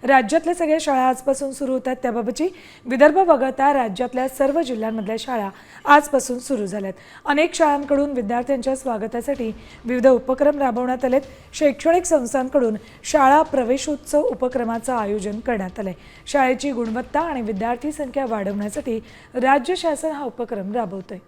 राज्यातल्या सगळ्या शाळा आजपासून सुरू होतात, त्याबाबतची विदर्भ वगळता राज्यातल्या सर्व जिल्ह्यांमधल्या शाळा आजपासून सुरू झाल्यात। अनेक शाळांकडून विद्यार्थ्यांच्या स्वागतासाठी विविध उपक्रम राबवण्यात आलेत। शैक्षणिक संस्थांकडून शाळा प्रवेशोत्सव उपक्रमाचं आयोजन करण्यात आलंय। शाळेची गुणवत्ता आणि विद्यार्थी संख्या वाढवण्यासाठी राज्य शासन हा उपक्रम राबवतोय।